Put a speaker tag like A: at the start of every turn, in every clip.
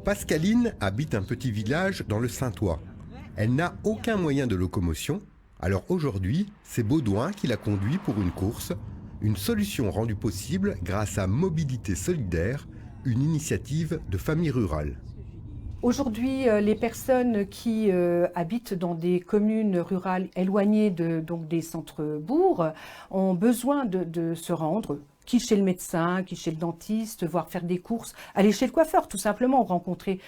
A: Pascaline habite un petit village dans le Saintois. Elle n'a aucun moyen de locomotion, alors aujourd'hui, c'est Baudouin qui la conduit pour une course, une solution rendue possible grâce à Mobilité Solidaire, une initiative de famille rurale.
B: Aujourd'hui, les personnes qui habitent dans des communes rurales éloignées donc des centres-bourgs ont besoin de se rendre, qui chez le médecin, qui chez le dentiste, voire faire des courses, aller chez le coiffeur tout simplement, rencontrer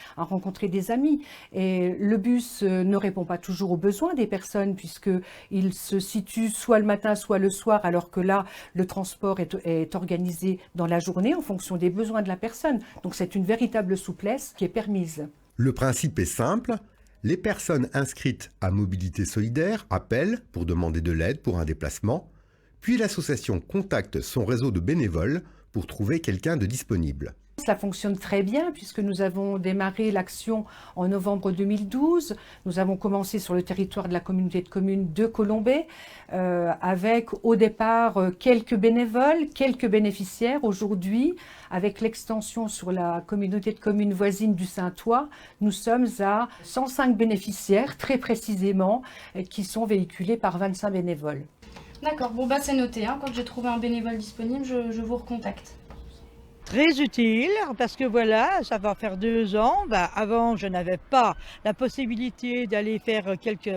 B: des amis. Et le bus ne répond pas toujours aux besoins des personnes puisqu'il se situe soit le matin, soit le soir, alors que là, le transport est organisé dans la journée en fonction des besoins de la personne. Donc c'est une véritable souplesse qui est permise.
A: Le principe est simple, les personnes inscrites à Mobilité Solidaire appellent pour demander de l'aide pour un déplacement, puis l'association contacte son réseau de bénévoles pour trouver quelqu'un de disponible.
B: Ça fonctionne très bien puisque nous avons démarré l'action en novembre 2012. Nous avons commencé sur le territoire de la communauté de communes de Colombey avec au départ quelques bénévoles, quelques bénéficiaires. Aujourd'hui, avec l'extension sur la communauté de communes voisine du Saintois, nous sommes à 105 bénéficiaires très précisément qui sont véhiculés par 25 bénévoles.
C: D'accord, bon bah c'est noté, hein. Quand j'ai trouvé un bénévole disponible, je vous recontacte.
D: Très utile parce que voilà, ça va faire 2 ans. Avant, je n'avais pas la possibilité d'aller faire quelques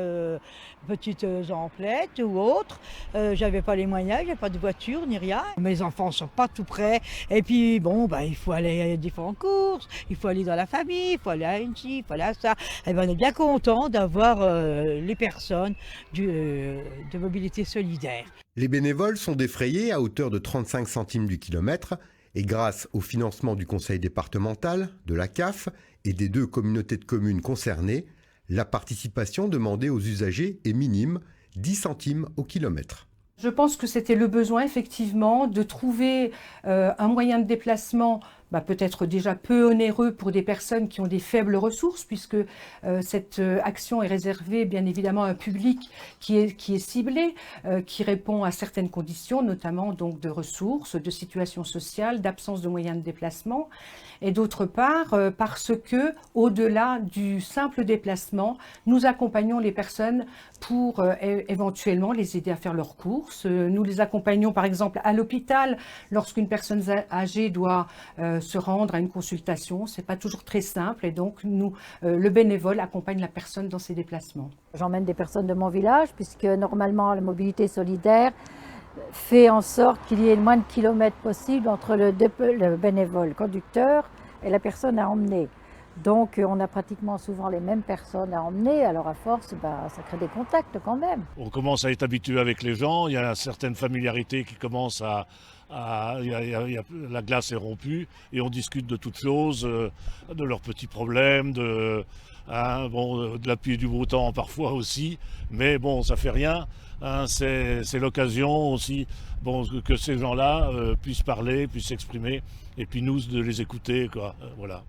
D: petites emplettes ou autres. J'avais pas les moyens, j'avais pas de voiture ni rien. Mes enfants sont pas tout près. Et puis bon, il faut aller des fois en course, il faut aller dans la famille, il faut aller à une ci, il faut aller à ça. Et on est bien content d'avoir les personnes de mobilité solidaire.
A: Les bénévoles sont défrayés à hauteur de 35 centimes du kilomètre. Et grâce au financement du conseil départemental, de la CAF et des 2 communautés de communes concernées, la participation demandée aux usagers est minime, 10 centimes au kilomètre.
B: Je pense que c'était le besoin effectivement de trouver un moyen de déplacement peut-être déjà peu onéreux pour des personnes qui ont des faibles ressources, puisque cette action est réservée bien évidemment à un public qui est ciblé, qui répond à certaines conditions, notamment donc de ressources, de situation sociale, d'absence de moyens de déplacement, et d'autre part parce que au-delà du simple déplacement, nous accompagnons les personnes pour éventuellement les aider à faire leurs courses. Nous les accompagnons par exemple à l'hôpital lorsqu'une personne âgée doit se rendre à une consultation. C'est pas toujours très simple et donc nous, le bénévole accompagne la personne dans ses déplacements.
E: J'emmène des personnes de mon village puisque normalement la mobilité solidaire fait en sorte qu'il y ait le moins de kilomètres possible entre le bénévole conducteur et la personne à emmener. Donc on a pratiquement souvent les mêmes personnes à emmener, alors à force, ça crée des contacts quand même.
F: On commence à être habitué avec les gens, il y a certaines familiarités qui commencent la glace est rompue et on discute de toutes choses, de leurs petits problèmes, de la pluie et du beau temps parfois aussi, mais bon, ça fait rien. C'est l'occasion aussi que ces gens-là puissent parler, puissent s'exprimer, et puis nous de les écouter, quoi. Voilà.